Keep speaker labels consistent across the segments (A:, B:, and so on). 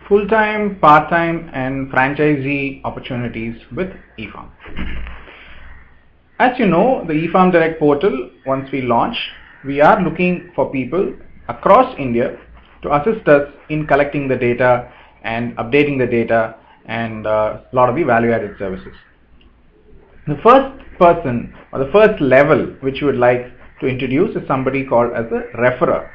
A: full-time, part-time and franchisee opportunities with efarm. As you know, the efarm Direct portal, once we launch, we are looking for people across India to assist us in collecting the data and updating the data and a lot of the value-added services. The first person or the first level which you would like to introduce is somebody called as a referrer.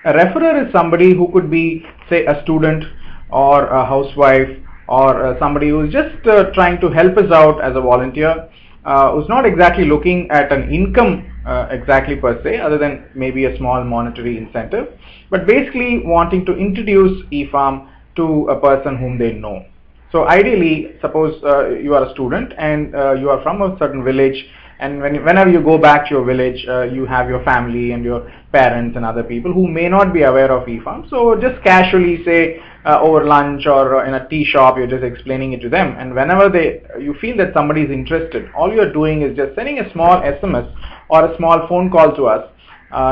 A: A referrer is somebody who could be, say, a student or a housewife or somebody who is just trying to help us out as a volunteer, who's not exactly looking at an income exactly per se, other than maybe a small monetary incentive, but basically wanting to introduce efarm to a person whom they know. So ideally, suppose you are a student and you are from a certain village, and whenever you go back to your village, you have your family and your parents and other people who may not be aware of efarm. So just casually, say over lunch or in a tea shop, you're just explaining it to them, and whenever you feel that somebody is interested, all you're doing is just sending a small SMS or a small phone call to us,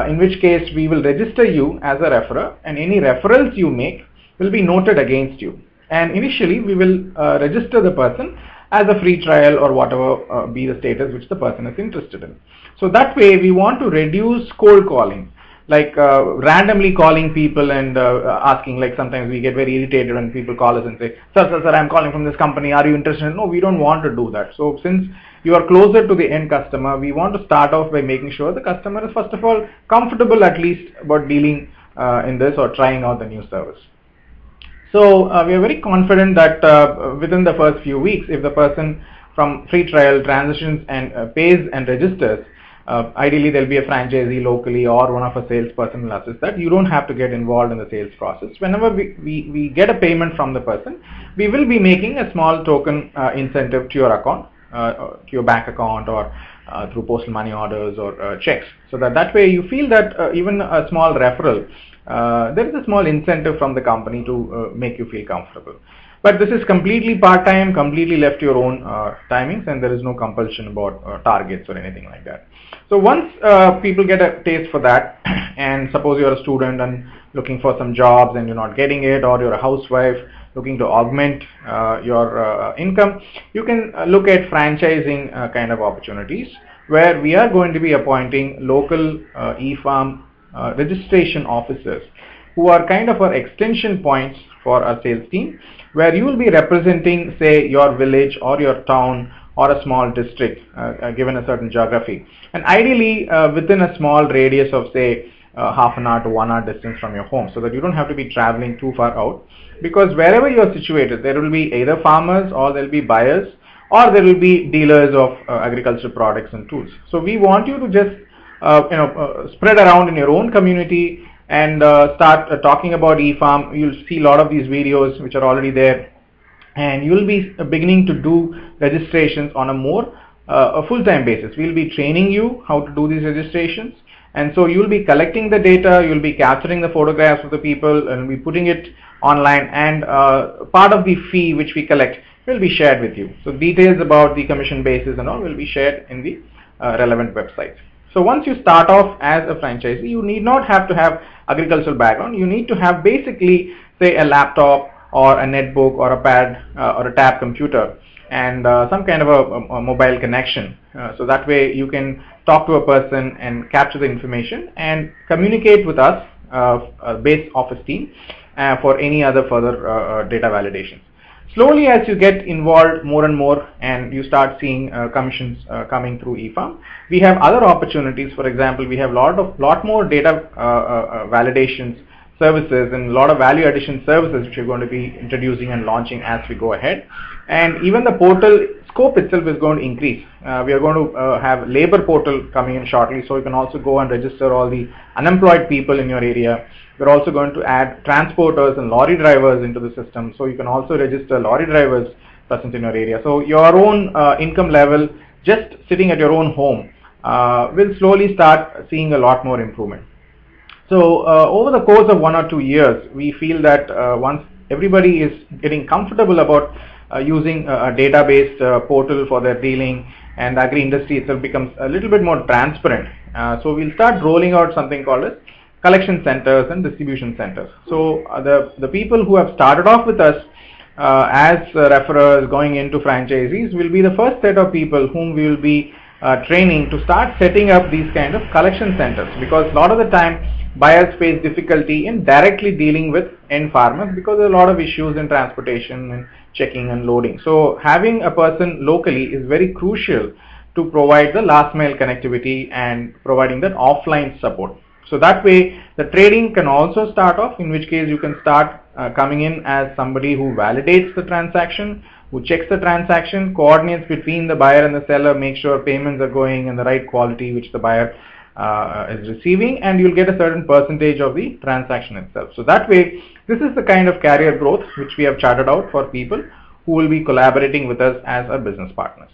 A: in which case we will register you as a referrer, and any referrals you make will be noted against you. And initially we will register the person as a free trial or whatever be the status which the person is interested in. So that way we want to reduce cold calling, like randomly calling people and asking, like sometimes we get very irritated when people call us and say, sir, I'm calling from this company, are you interested? No, we don't want to do that. So since you are closer to the end customer, we want to start off by making sure the customer is first of all comfortable at least about dealing in this or trying out the new service. So we are very confident that within the first few weeks, if the person from free trial transitions and pays and registers, ideally there will be a franchisee locally or one of a salesperson will assist that. You don't have to get involved in the sales process. Whenever we get a payment from the person, we will be making a small token incentive to your account, to your bank account, or through postal money orders or checks. So that way you feel that even a small referral, there is a small incentive from the company to make you feel comfortable. But this is completely part-time, completely left to your own timings, and there is no compulsion about targets or anything like that. So once people get a taste for that, and suppose you're a student and looking for some jobs and you're not getting it, or you're a housewife looking to augment your income, you can look at franchising kind of opportunities, where we are going to be appointing local efarm registration officers who are kind of our extension points for our sales team, where you will be representing, say, your village or your town or a small district given a certain geography, and ideally within a small radius of, say, half an hour to 1 hour distance from your home, so that you don't have to be traveling too far out, because wherever you are situated there will be either farmers or there will be buyers or there will be dealers of agricultural products and tools. So we want you to just spread around in your own community and start talking about efarm. You'll see a lot of these videos which are already there, and you'll be beginning to do registrations on a more a full-time basis. We'll be training you how to do these registrations, and so you'll be collecting the data, you'll be capturing the photographs of the people and be putting it online, and part of the fee which we collect will be shared with you. So details about the commission basis and all will be shared in the relevant websites. So once you start off as a franchisee, you need not have to have agricultural background. You need to have basically, say, a laptop or a netbook or a pad or a tab computer and some kind of a mobile connection. So that way you can talk to a person and capture the information and communicate with us, base office team, for any other further data validations. Slowly, as you get involved more and more and you start seeing commissions coming through efarm, we have other opportunities. For example, we have lot more data validations services and a lot of value addition services which we're going to be introducing and launching as we go ahead. And even the portal scope itself is going to increase. We are going to have labor portal coming in shortly, so you can also go and register all the unemployed people in your area. We're also going to add transporters and lorry drivers into the system, so you can also register lorry drivers present in your area. So your own income level, just sitting at your own home, will slowly start seeing a lot more improvement. So over the course of 1 or 2 years, we feel that once everybody is getting comfortable about using a database portal for their dealing, and the agri industry itself becomes a little bit more transparent, so we'll start rolling out something called as collection centers and distribution centers. So the people who have started off with us as referrers going into franchisees will be the first set of people whom we will be training to start setting up these kind of collection centers, because a lot of the time buyers face difficulty in directly dealing with end farmers because there are a lot of issues in transportation and checking and loading. So having a person locally is very crucial to provide the last mile connectivity and providing that offline support. So that way the trading can also start off, in which case you can start coming in as somebody who validates the transaction, who checks the transaction, coordinates between the buyer and the seller, make sure payments are going in the right quality which the buyer is receiving, and you'll get a certain percentage of the transaction itself. So that way, this is the kind of career growth which we have charted out for people who will be collaborating with us as our business partners.